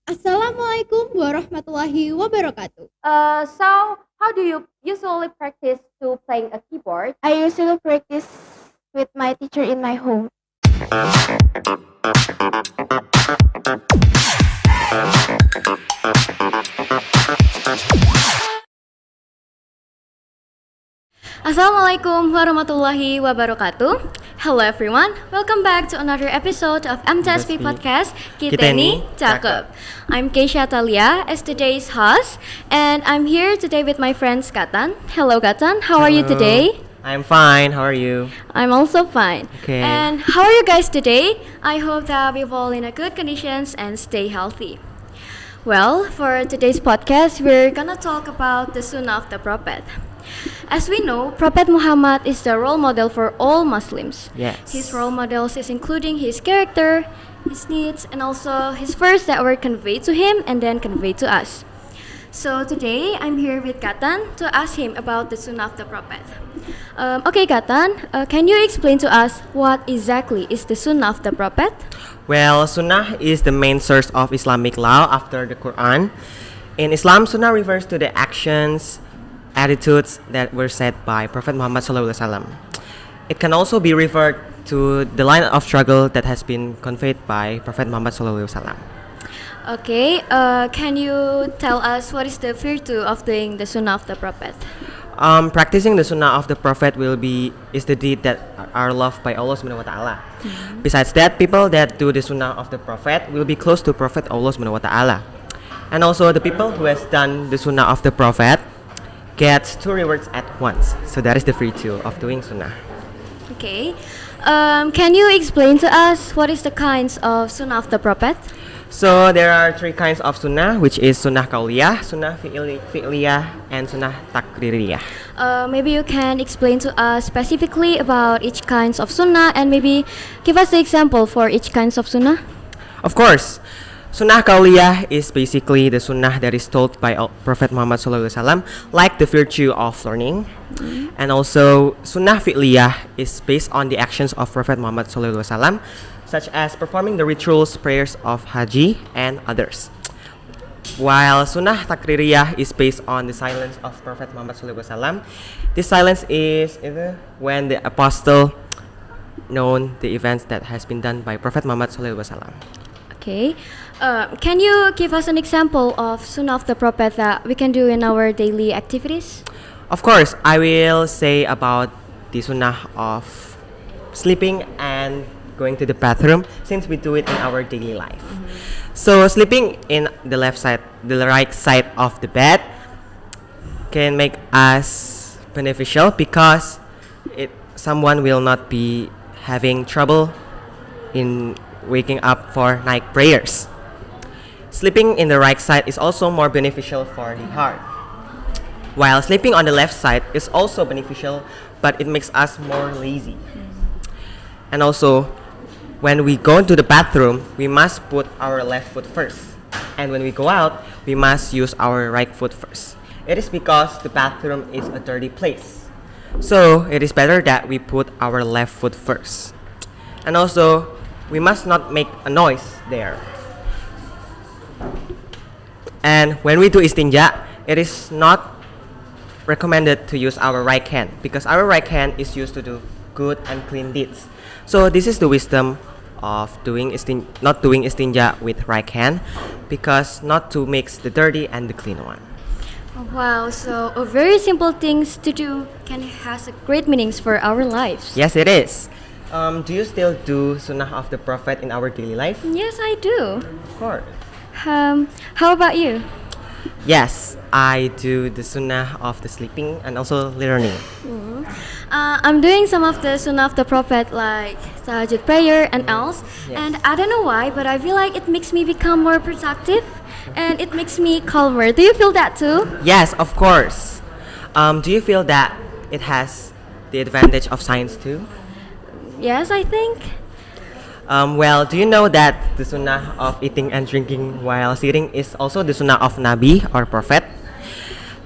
Assalamualaikum warahmatullahi wabarakatuh. So how do you usually practice to playing a keyboard? I usually practice with my teacher in my home. Assalamualaikum warahmatullahi wabarakatuh. Hello everyone, welcome back to another episode of MTsB podcast Gathan Cakep. I'm Keisha Athaliya as today's host, and I'm here today with my friends Gathan. Hello Gathan, how are you today? I'm fine. How are you? I'm also fine. Okay. And how are you guys today? I hope that we're all in a good conditions and stay healthy. Well, for today's podcast, we're gonna talk about the Sunnah of the Prophet. As we know, Prophet Muhammad is the role model for all Muslims. Yes. His role models is including his character, his needs, and also his verse that were conveyed to him and then conveyed to us. So today, I'm here with Gathan to ask him about the Sunnah of the Prophet. Okay, Gathan, can you explain to us what exactly is the Sunnah of the Prophet? Well, Sunnah is the main source of Islamic law after the Quran. In Islam, Sunnah refers to the actions, attitudes that were said by Prophet Muhammad SAW. It can also be referred to the line of struggle that has been conveyed by Prophet Muhammad SAW. Okay, can you tell us what is the virtue of doing the Sunnah of the Prophet? Practicing the Sunnah of the Prophet is the deed that are loved by Allah Subhanahu wa Taala. Besides that, people that do the Sunnah of the Prophet will be close to Prophet Allah Subhanahu wa Taala. And also the people who has done the Sunnah of the Prophet gets two rewards at once. So that is the virtue of doing Sunnah. Okay, can you explain to us what is the kinds of Sunnah of the Prophet? So there are three kinds of Sunnah, which is Sunnah Qauliyah, Sunnah Fi'liyah, and Sunnah Takririyah. Maybe you can explain to us specifically about each kinds of Sunnah and maybe give us the example for each kinds of Sunnah. Of course, Sunnah Qauliyah is basically the Sunnah that is told by Prophet Muhammad SAW, like the virtue of learning. And also, Sunnah Fi'liyah is based on the actions of Prophet Muhammad SAW, such as performing the rituals, prayers of Haji, and others. While Sunnah Takririyah is based on the silence of Prophet Muhammad SAW. This silence is when the apostle known the events that has been done by Prophet Muhammad SAW. Okay, can you give us an example of Sunnah of the Prophet that we can do in our daily activities? Of course, I will say about the Sunnah of sleeping and going to the bathroom, since we do it in our daily life. So sleeping in the right side of the bed can make us beneficial because someone will not be having trouble in waking up for night prayers. Sleeping in the right side is also more beneficial for the heart. While sleeping on the left side is also beneficial, but it makes us more lazy. And also, when we go into the bathroom, we must put our left foot first. And when we go out, we must use our right foot first. It is because the bathroom is a dirty place. So, it is better that we put our left foot first. And also, we must not make a noise there. And when we do istinja, it is not recommended to use our right hand because our right hand is used to do good and clean deeds. So this is the wisdom of not doing istinja with right hand, because not to mix the dirty and the clean one. Wow, so a very simple things to do can has a great meanings for our lives. Yes, it is. Do you still do Sunnah of the Prophet in our daily life? Yes, I do. Of course. How about you? Yes, I do the Sunnah of the sleeping and also learning. I'm doing some of the Sunnah of the Prophet like Tahajjud prayer and else. Yes. And I don't know why, but I feel like it makes me become more productive and it makes me calmer. Do you feel that too? Yes, of course. Do you feel that it has the advantage of science too? Yes, I think. Well, do you know that the Sunnah of eating and drinking while sitting is also the Sunnah of Nabi or Prophet?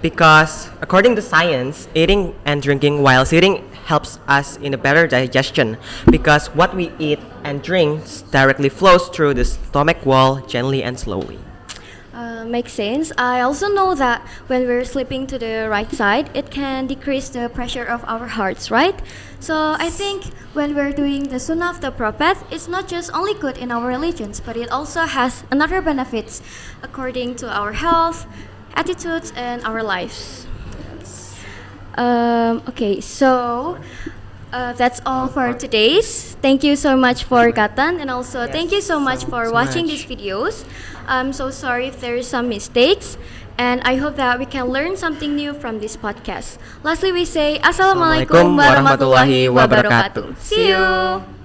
Because according to science, eating and drinking while sitting helps us in a better digestion, because what we eat and drink directly flows through the stomach wall gently and slowly. Makes sense. I also know that when we're sleeping to the right side, it can decrease the pressure of our hearts, right? So I think when we're doing the Sunnah of the Prophet, it's not just only good in our religions, but it also has another benefits according to our health, attitudes, and our lives. Okay, so that's all for today's. Thank you so much for Gathan, and also thank you so much for watching these videos. I'm so sorry if there is some mistakes, and I hope that we can learn something new from this podcast. Lastly, we say Assalamualaikum warahmatullahi wabarakatuh. See you.